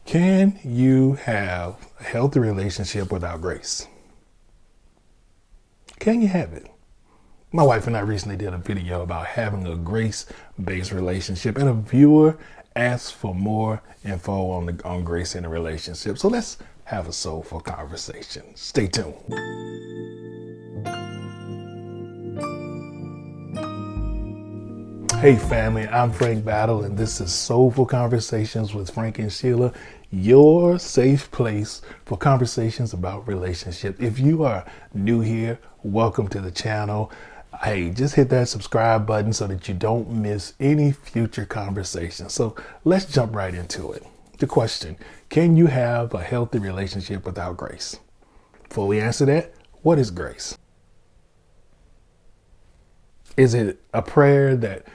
Can you have a healthy relationship without grace? Can you have it? My wife and I recently did a video about having a grace-based relationship, and a viewer asked for more info on grace in a relationship. So let's have a soulful conversation. Stay tuned. Hey family, I'm Frank Battle, and this is Soulful Conversations with Frank and Sheila, your safe place for conversations about relationships. If you are new here, welcome to the channel. Hey, just hit that subscribe button so that you don't miss any future conversations. So let's jump right into it. The question, can you have a healthy relationship without grace? Before we answer that, what is grace? Is it a prayer that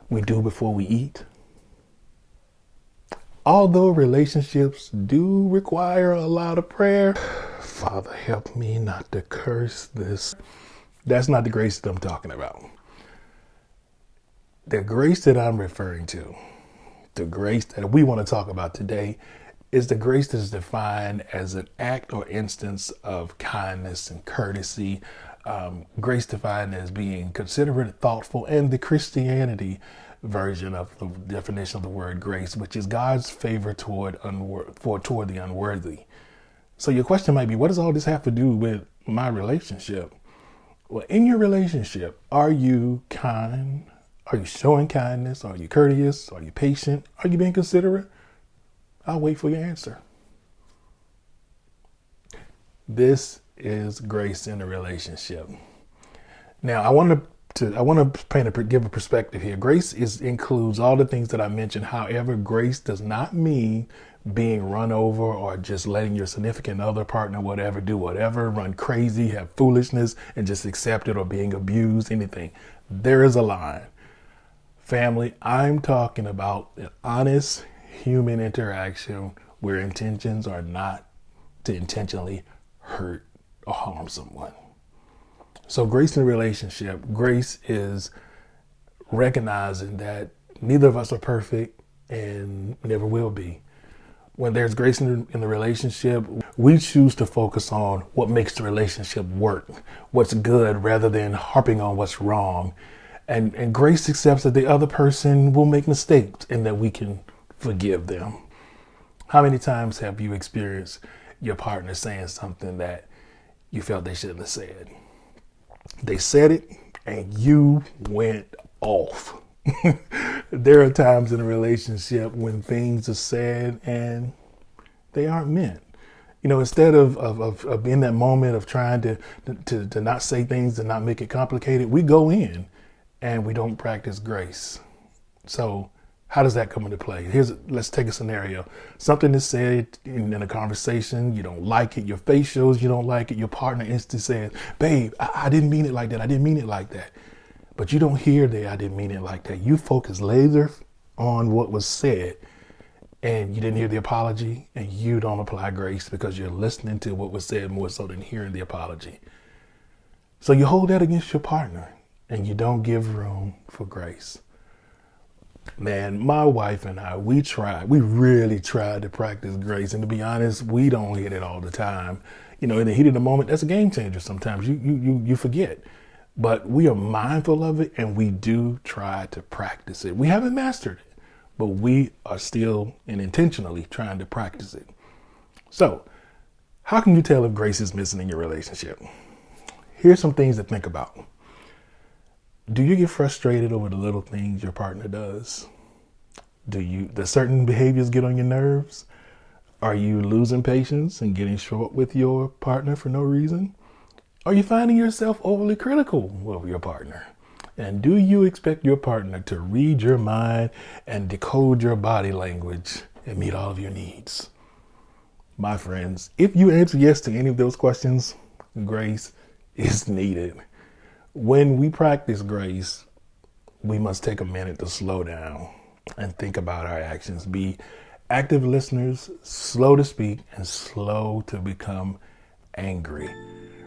we do before we eat? Although relationships do require a lot of prayer, Father, help me not to curse this. That's not the grace that I'm talking about. The grace that I'm referring to, the grace that we want to talk about today, is the grace that is defined as an act or instance of kindness and courtesy. Grace defined as being considerate, thoughtful, and the Christianity version of the definition of the word grace, which is God's favor toward the unworthy. So your question might be, what does all this have to do with my relationship? Well, in your relationship, are you kind? Are you showing kindness? Are you courteous? Are you patient? Are you being considerate? I'll wait for your answer. This is grace in a relationship. Now, I want to give a perspective here. Grace includes all the things that I mentioned. However, grace does not mean being run over or just letting your significant other, partner, whatever, do whatever, run crazy, have foolishness, and just accept it, or being abused, anything. There is a line. Family, I'm talking about an honest human interaction where intentions are not to intentionally hurt or harm someone. So grace in a relationship, grace is recognizing that neither of us are perfect and never will be. When there's grace in the relationship, we choose to focus on what makes the relationship work, what's good, rather than harping on what's wrong. And grace accepts that the other person will make mistakes and that we can forgive them. How many times have you experienced your partner saying something that you felt they shouldn't have said? They said it and you went off. There are times in a relationship when things are said and they aren't meant. You know, instead of in that moment of trying to not say things and not make it complicated, we go in and we don't practice grace. So how does that come into play? Let's take a scenario. Something is said in a conversation, you don't like it, your face shows you don't like it, your partner instantly says, babe, I didn't mean it like that, I didn't mean it like that. But you don't hear that I didn't mean it like that. You focus laser on what was said, and you didn't hear the apology, and you don't apply grace because you're listening to what was said more so than hearing the apology. So you hold that against your partner, and you don't give room for grace. Man, my wife and I, we really tried to practice grace. And to be honest, we don't hit it all the time. You know, in the heat of the moment, that's a game changer sometimes. You forget. But we are mindful of it, and we do try to practice it. We haven't mastered it, but we are still and intentionally trying to practice it. So how can you tell if grace is missing in your relationship? Here's some things to think about. Do you get frustrated over the little things your partner does? Does certain behaviors get on your nerves? Are you losing patience and getting short with your partner for no reason? Are you finding yourself overly critical of your partner? And do you expect your partner to read your mind and decode your body language and meet all of your needs? My friends, if you answer yes to any of those questions, grace is needed. When we practice grace, we must take a minute to slow down and think about our actions. Be active listeners, slow to speak, and slow to become angry.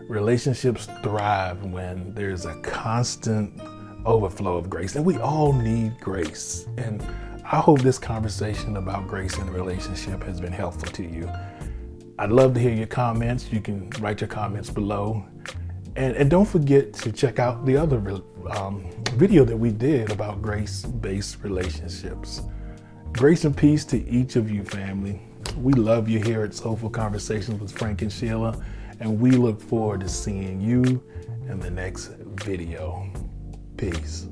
Relationships thrive when there's a constant overflow of grace, and we all need grace. And I hope this conversation about grace in a relationship has been helpful to you. I'd love to hear your comments. You can write your comments below. And don't forget to check out the other video that we did about grace-based relationships. Grace and peace to each of you, family. We love you here at Soulful Conversations with Frank and Sheila, and we look forward to seeing you in the next video. Peace.